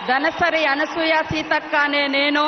దనసరి అనసూయ సీతక్క అనే నేను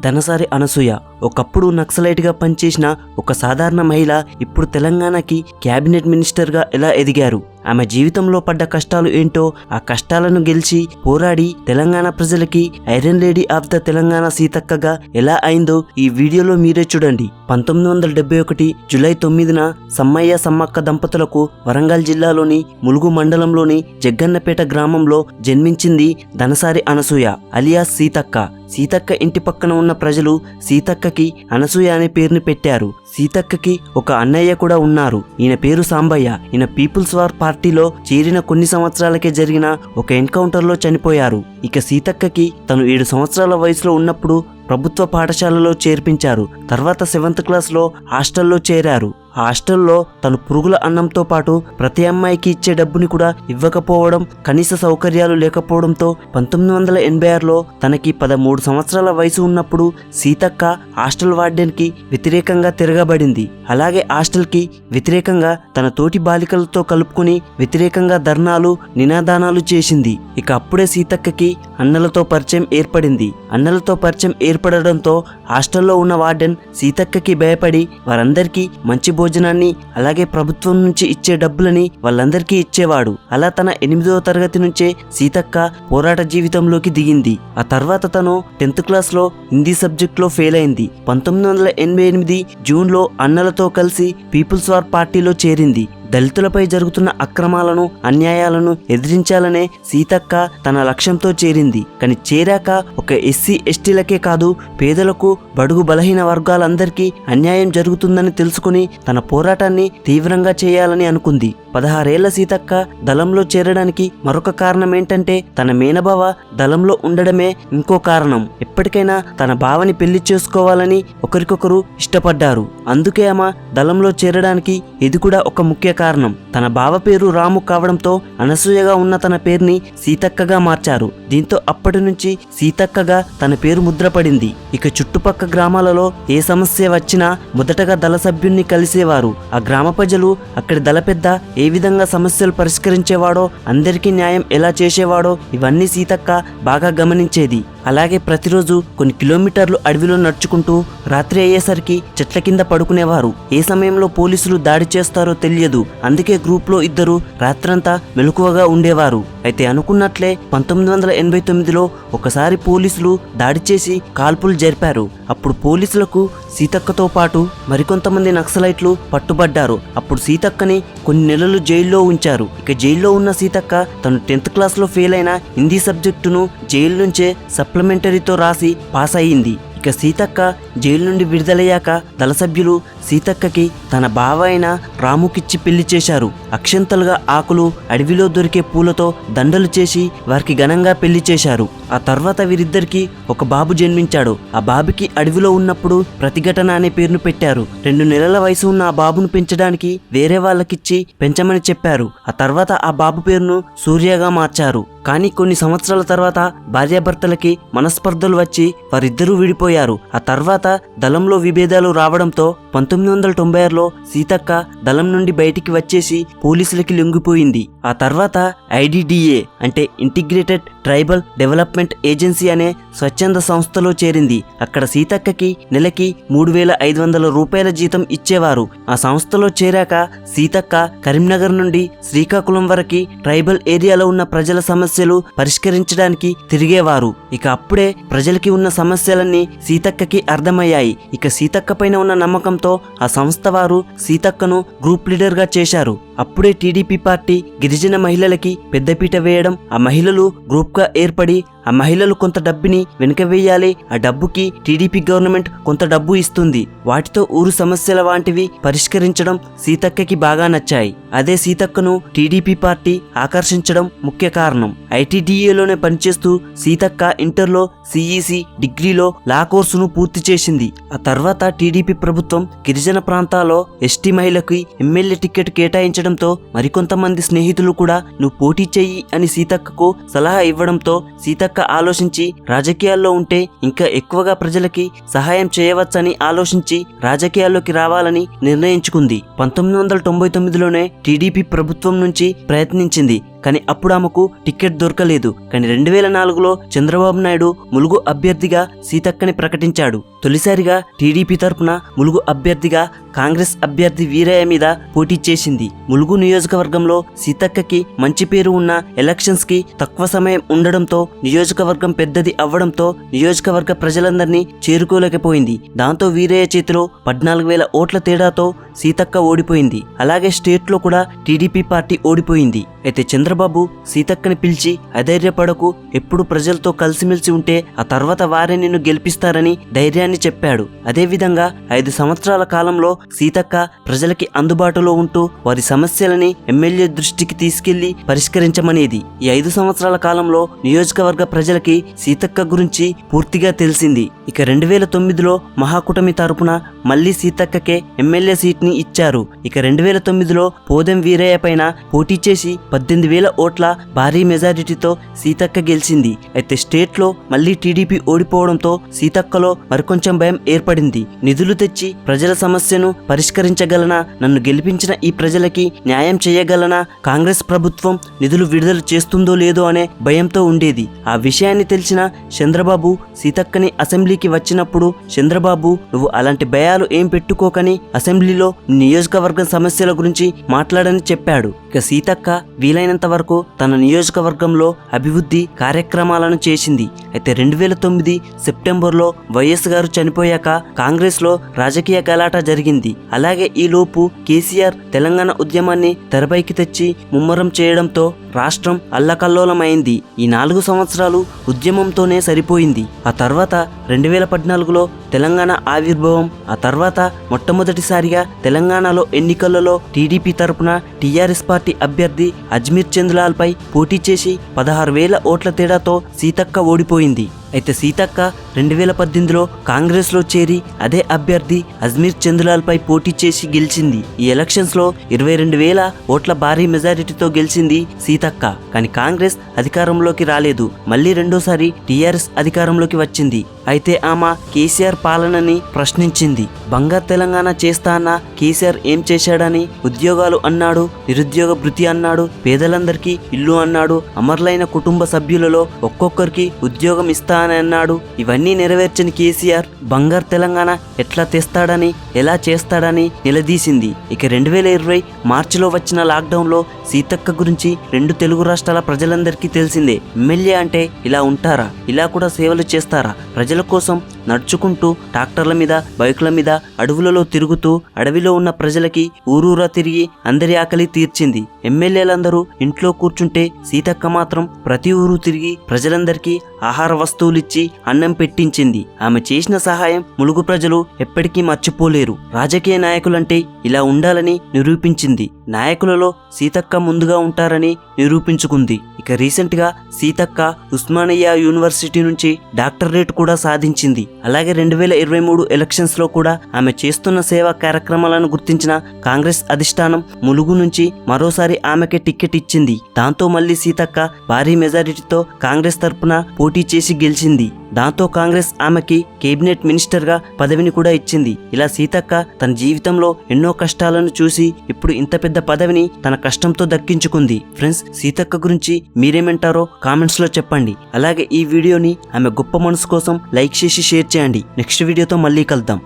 దనసరి అనసూయ ఒకప్పుడు నక్సలైట్గా పనిచేసిన ఒక సాధారణ మహిళ ఇప్పుడు తెలంగాణకి క్యాబినెట్ మినిస్టర్గా ఎలా ఎదిగారు, ఆమె జీవితంలో పడ్డ కష్టాలు ఏంటో, ఆ కష్టాలను గెలిచి పోరాడి తెలంగాణ ప్రజలకి iron lady of the Telangana సీతక్కగా ఎలా అయిందో ఈ వీడియోలో మీరే చూడండి. 1971 జూలై 9న సమ్మయ్య సమ్మక్క దంపతులకు వరంగల్ జిల్లాలోని ములుగు మండలంలోని జగ్గన్నపేట గ్రామంలో జన్మించింది దనసరి అనసూయ అలియాస్ సీతక్క. సీతక్క ఇంటి పక్కన ఉన్న ప్రజలు సీతక్కకి అనసూయ అనే పేరుని పెట్టారు. సీతక్కకి ఒక అన్నయ్య కూడా ఉన్నారు. ఈయన పేరు సాంబయ్య. ఈయన పీపుల్స్ వార్ పార్టీలో చేరిన కొన్ని సంవత్సరాలకే జరిగిన ఒక ఎన్కౌంటర్లో చనిపోయారు. ఇక సీతక్కకి తను 7 సంవత్సరాల వయసులో ఉన్నప్పుడు ప్రభుత్వ పాఠశాలలో చేర్పించారు. తర్వాత 7th క్లాస్లో హాస్టల్లో చేరారు. ఆ హాస్టల్లో తను పురుగుల అన్నంతో పాటు ప్రతి అమ్మాయికి ఇచ్చే డబ్బుని కూడా ఇవ్వకపోవడం, కనీస సౌకర్యాలు లేకపోవడంతో 1986లో తనకి 13 సంవత్సరాల వయసు ఉన్నప్పుడు సీతక్క హాస్టల్ వార్డెన్కి వ్యతిరేకంగా తిరగబడింది. అలాగే హాస్టల్కి వ్యతిరేకంగా తన తోటి బాలికలతో కలుపుకుని వ్యతిరేకంగా ధర్నాలు నినాదానాలు చేసింది. ఇక అప్పుడే సీతక్కకి అన్నలతో పరిచయం ఏర్పడింది. అన్నలతో పరిచయం ఏర్పడడంతో హాస్టల్లో ఉన్న వార్డెన్ సీతక్కకి భయపడి వారందరికీ మంచి భోజనాన్ని అలాగే ప్రభుత్వం నుంచి ఇచ్చే డబ్బులని వాళ్ళందరికీ ఇచ్చేవాడు. అలా తన 8వ తరగతి నుంచే సీతక్క పోరాట జీవితంలోకి దిగింది. ఆ తర్వాత తను 10th క్లాస్లో హిందీ సబ్జెక్ట్లో ఫెయిల్ అయింది. 1988 జూన్లో అన్నలతో కలిసి పీపుల్స్ వార్ పార్టీలో చేరింది. దళితులపై జరుగుతున్న అక్రమాలను అన్యాయాలను ఎదిరించాలనే సీతక్క తన లక్ష్యంతో చేరింది. కానీ చేరాక ఒక ఎస్సీ ఎస్టీలకే కాదు పేదలకు బడుగు బలహీన వర్గాలందరికీ అన్యాయం జరుగుతుందని తెలుసుకుని తన పోరాటాన్ని తీవ్రంగా చేయాలని అనుకుంది. 16 ఏళ్ల సీతక్క దళంలో చేరడానికి మరొక కారణం ఏంటంటే తన మేనబావ దళంలో ఉండడమే ఇంకో కారణం. ఎప్పటికైనా తన బావని పెళ్లి చేసుకోవాలని ఒకరికొకరు ఇష్టపడ్డారు. అందుకే ఆమె దళంలో చేరడానికి ఇది కూడా ఒక ముఖ్య కారణం. తన బావ పేరు రాము కావడంతో అనసూయగా ఉన్న తన పేరుని సీతక్కగా మార్చారు. దీంతో అప్పటి నుంచి సీతక్కగా తన పేరు ముద్రపడింది. ఇక చుట్టుపక్క గ్రామాలలో ఏ సమస్య వచ్చినా మొదటగా దళ సభ్యుల్ని కలిసేవారు. ఆ గ్రామ ప్రజలు అక్కడి దళ పెద్ద ఏ విధంగా సమస్యలు పరిష్కరించేవాడో, అందరికీ న్యాయం ఎలా చేసేవాడో ఇవన్నీ సీతక్క బాగా గమనించేది. అలాగే ప్రతిరోజు కొన్ని కిలోమీటర్లు అడవిలో నడుచుకుంటూ రాత్రి అయ్యేసరికి చెట్ల కింద పడుకునేవారు. ఏ సమయంలో పోలీసులు దాడి చేస్తారో తెలియదు. అందుకే గ్రూప్లో 2 రాత్రంతా మెలకువగా ఉండేవారు. అయితే అనుకున్నట్లే 1989లో ఒకసారి పోలీసులు దాడి చేసి కాల్పులు జరిపారు. అప్పుడు పోలీసులకు సీతక్కతో పాటు మరికొంతమంది నక్సలైట్లు పట్టుబడ్డారు. అప్పుడు సీతక్కని కొన్ని నెలలు జైల్లో ఉంచారు. ఇక జైల్లో ఉన్న సీతక్క తను 10th క్లాస్లో ఫెయిల్ అయిన హిందీ సబ్జెక్టును జైలు నుంచే సప్లిమెంటరీతో రాసి పాస్ అయ్యింది. ఇక సీతక్క జైలు నుండి విడుదలయ్యాక దళ సభ్యులు సీతక్కకి తన బావ అయిన రాముకిచ్చి పెళ్లి చేశారు. అక్షంతలుగా ఆకులు, అడవిలో దొరికే పూలతో దండలు చేసి వారికి ఘనంగా పెళ్లి చేశారు. ఆ తర్వాత వీరిద్దరికి ఒక బాబు జన్మించాడు. ఆ బాబుకి అడవిలో ఉన్నప్పుడు ప్రతిఘటన అనే పేరును పెట్టారు. 2 నెలల వయసు ఉన్న ఆ బాబును పెంచడానికి వేరే వాళ్ళకిచ్చి పెంచమని చెప్పారు. ఆ తర్వాత ఆ బాబు పేరును సూర్యగా మార్చారు. కానీ కొన్ని సంవత్సరాల తర్వాత భార్యాభర్తలకి మనస్పర్ధలు వచ్చి వారిద్దరూ విడిపోయారు. ఆ తర్వాత దళంలో విభేదాలు రావడంతో 1996లో సీతక్క దళం నుండి బయటికి వచ్చేసి పోలీసులకి లొంగిపోయింది. ఆ తర్వాత IDDA అంటే ఇంటిగ్రేటెడ్ ట్రైబల్ డెవలప్మెంట్ ఏజెన్సీ అనే స్వచ్ఛంద సంస్థలో చేరింది. అక్కడ సీతక్కకి నెలకి 3500 రూపాయల జీతం ఇచ్చేవారు. ఆ సంస్థలో చేరాక సీతక్క కరీంనగర్ నుండి శ్రీకాకుళం వరకు ట్రైబల్ ఏరియాలో ఉన్న ప్రజల సమస్యలు పరిష్కరించడానికి తిరిగేవారు. ఇక అప్పుడే ప్రజలకి ఉన్న సమస్యలన్నీ సీతక్కకి అర్థమయ్యాయి. ఇక సీతక్క పైన ఉన్న నమ్మకంతో ఆ సంస్థ వారు సీతక్కను గ్రూప్ లీడర్గా చేశారు. అప్పుడే టీడీపీ పార్టీ గిరిజన మహిళలకి పెద్దపీట వేయడం, ఆ మహిళలు గ్రూప్గా ఏర్పడి ఆ మహిళలు కొంత డబ్బుని వెనుక వేయాలి. ఆ డబ్బుకి టీడీపీ గవర్నమెంట్ కొంత డబ్బు ఇస్తుంది. వాటితో ఊరు సమస్యల వంటివి పరిష్కరించడం సీతక్కకి బాగా నచ్చాయి. అదే సీతక్కను టీడీపీ పార్టీ ఆకర్షించడం ముఖ్య కారణం. ITDAలోనే పనిచేస్తూ సీతక్క ఇంటర్లో CEC డిగ్రీలో లా కోర్సును పూర్తి చేసింది. ఆ తర్వాత టీడీపీ ప్రభుత్వం గిరిజన ప్రాంతాల్లో ST మహిళకి ఎమ్మెల్యే టికెట్ కేటాయించడంతో మరికొంతమంది స్నేహితులు కూడా నువ్వు పోటీ చెయ్యి అని సీతక్కకు సలహా ఇవ్వడంతో సీతక్క సీతక్క ఆలోచించి రాజకీయాల్లో ఉంటే ఇంకా ఎక్కువగా ప్రజలకి సహాయం చేయవచ్చని ఆలోచించి రాజకీయాల్లోకి రావాలని నిర్ణయించుకుంది. 1999లోనే టీడీపీ ప్రభుత్వం నుంచి ప్రయత్నించింది. కానీ అప్పుడు ఆమెకు టికెట్ దొరకలేదు. కానీ 2004లో చంద్రబాబు నాయుడు ములుగు అభ్యర్థిగా సీతక్కని ప్రకటించాడు. తొలిసారిగా టీడీపీ తరపున ములుగు అభ్యర్థిగా కాంగ్రెస్ అభ్యర్థి వీరయ్య మీద పోటీ చేసింది. ములుగు నియోజకవర్గంలో సీతక్కకి మంచి పేరు ఉన్న ఎలక్షన్స్ కి తక్కువ సమయం ఉండడంతో నియోజకవర్గం పెద్దది అవ్వడంతో నియోజకవర్గ ప్రజలందరినీ చేరుకోలేకపోయింది. దాంతో వీరయ్య చేతిలో 14,000 ఓట్ల తేడాతో సీతక్క ఓడిపోయింది. అలాగే స్టేట్ లో కూడా టీడీపీ పార్టీ ఓడిపోయింది. అయితే చంద్రబాబు సీతక్కని పిలిచి అధైర్యపడకు, ఎప్పుడు ప్రజలతో కలిసిమెలిసి ఉంటే ఆ తర్వాత వారే నిన్ను గెలిపిస్తారని ధైర్యాన్ని చెప్పాడు. అదేవిధంగా 5 సంవత్సరాల కాలంలో సీతక్క ప్రజలకి అందుబాటులో ఉంటూ వారి సమస్యలని ఎమ్మెల్యే దృష్టికి తీసుకెళ్లి పరిష్కరించమనేది. ఈ 5 సంవత్సరాల కాలంలో నియోజకవర్గ ప్రజలకి సీతక్క గురించి పూర్తిగా తెలిసింది. ఇక 2009లో మహాకూటమి తరపున మళ్లీ సీతక్కకే ఎమ్మెల్యే సీట్ ని ఇచ్చారు. ఇక 2009లో పోదెం వీరయ్య పైన పోటీ చేసి 18,000 ఓట్ల భారీ మెజారిటీతో సీతక్క గెలిచింది. అయితే స్టేట్ లో మళ్లీ టీడీపీ ఓడిపోవడంతో సీతక్కలో మరికొంచెం భయం ఏర్పడింది. నిధులు తెచ్చి ప్రజల సమస్యను పరిష్కరించగలనా, నన్ను గెలిపించిన ఈ ప్రజలకి న్యాయం చేయగలనా, కాంగ్రెస్ ప్రభుత్వం నిధులు విడుదల చేస్తుందో లేదో అనే భయంతో ఉండేది. ఆ విషయాన్ని తెలిసిన చంద్రబాబు సీతక్కని అసెంబ్లీకి వచ్చినప్పుడు, చంద్రబాబు నువ్వు అలాంటి భయాలు ఏం పెట్టుకోకని అసెంబ్లీలో నియోజకవర్గం సమస్యల గురించి మాట్లాడని చెప్పాడు. ఇక సీతక్క వీలైనంత వరకు తన నియోజకవర్గంలో అభివృద్ధి కార్యక్రమాలను చేసింది. అయితే 2009 సెప్టెంబర్లో వైఎస్ గారు చనిపోయాక కాంగ్రెస్ లో రాజకీయ గలాట జరిగింది. అలాగే ఈ లోపు కేసీఆర్ తెలంగాణ ఉద్యమాన్ని తెరపైకి తెచ్చి ముమ్మరం చేయడంతో రాష్ట్రం అల్లకల్లోలమైంది. ఈ 4 సంవత్సరాలు ఉద్యమంతోనే సరిపోయింది. ఆ తర్వాత 2014లో తెలంగాణ ఆవిర్భావం, ఆ తర్వాత మొట్టమొదటిసారిగా తెలంగాణలో ఎన్నికలలో టీడీపీ తరపున టీఆర్ఎస్ పార్టీ అభ్యర్థి అజ్మీర్ చంద్లాల్ పై పోటీ చేసి 16,000 ఓట్ల తేడాతో సీతక్క ఓడిపోయింది. అయితే సీతక్క 2018లో కాంగ్రెస్ లో చేరి అదే అభ్యర్థి అజ్మీర్ చంద్లాల్ పై పోటీ చేసి గెలిచింది. ఈ ఎలక్షన్స్ లో 22,000 ఓట్ల భారీ మెజారిటీతో గెలిచింది సీతక్క. కానీ కాంగ్రెస్ అధికారంలోకి రాలేదు. మళ్లీ రెండోసారి టీఆర్ఎస్ అధికారంలోకి వచ్చింది. అయితే ఆమె కేసీఆర్ పాలనని ప్రశ్నించింది. బంగారు తెలంగాణ చేస్తా అన్న కేసీఆర్ ఏం చేశాడని, ఉద్యోగాలు అన్నాడు, నిరుద్యోగ భృతి అన్నాడు, పేదలందరికీ ఇల్లు అన్నాడు, అమరులైన కుటుంబ సభ్యులలో ఒక్కొక్కరికి ఉద్యోగం ఇస్తా అని అన్నాడు. ఇవన్నీ నెరవేర్చని కేసీఆర్ బంగారు తెలంగాణ ఎట్లా తెస్తాడని, ఎలా చేస్తాడని నిలదీసింది. ఇక 2020 మార్చిలో వచ్చిన లాక్డౌన్ లో సీతక్క గురించి 2 తెలుగు రాష్ట్రాల ప్రజలందరికీ తెలిసిందే. ఎమ్మెల్యే అంటే ఇలా ఉంటారా, ఇలా కూడా సేవలు చేస్తారా, ప్రజల కోసం నడుచుకుంటూ ట్రాక్టర్ల మీద, బైకుల మీద అడవులలో తిరుగుతూ అడవిలో ఉన్న ప్రజలకి ఊరూరా తిరిగి అందరి ఆకలి తీర్చింది. ఎమ్మెల్యేలందరూ ఇంట్లో కూర్చుంటే సీతక్క మాత్రం ప్రతి ఊరు తిరిగి ప్రజలందరికీ ఆహార వస్తువులిచ్చి అన్నం పెట్టించింది. ఆమె చేసిన సహాయం ములుగు ప్రజలు ఎప్పటికీ మర్చిపోలేరు. రాజకీయ నాయకులంటే ఇలా ఉండాలని నిరూపించింది. నాయకులలో సీతక్క ముందుగా ఉంటారని నిరూపించుకుంది. ఇక రీసెంట్ గా సీతక్క ఉస్మానియా యూనివర్సిటీ నుంచి డాక్టరేట్ కూడా సాధించింది. అలాగే 2023 ఎలక్షన్స్ లో కూడా ఆమె చేస్తున్న సేవా కార్యక్రమాలను గుర్తించిన కాంగ్రెస్ అధిష్టానం ములుగు నుంచి మరోసారి ఆమెకే టికెట్ ఇచ్చింది. దాంతో మళ్లీ సీతక్క భారీ మెజారిటీతో కాంగ్రెస్ తరపున పోటీ చేసి గెలిచింది. దాంతో కాంగ్రెస్ ఆమెకి కేబినెట్ మినిస్టర్ గా పదవిని కూడా ఇచ్చింది. ఇలా సీతక్క తన జీవితంలో ఎన్నో కష్టాలను చూసి ఇప్పుడు ఇంత పెద్ద పదవిని తన కష్టంతో దక్కించుకుంది. ఫ్రెండ్స్, సీతక్క గురించి మీరేమంటారో కామెంట్స్ లో చెప్పండి. అలాగే ఈ వీడియోని ఆమె గొప్ప మనసు కోసం లైక్ చేసి షేర్ చేయండి. నెక్స్ట్ వీడియోతో మళ్ళీ కలుద్దాం.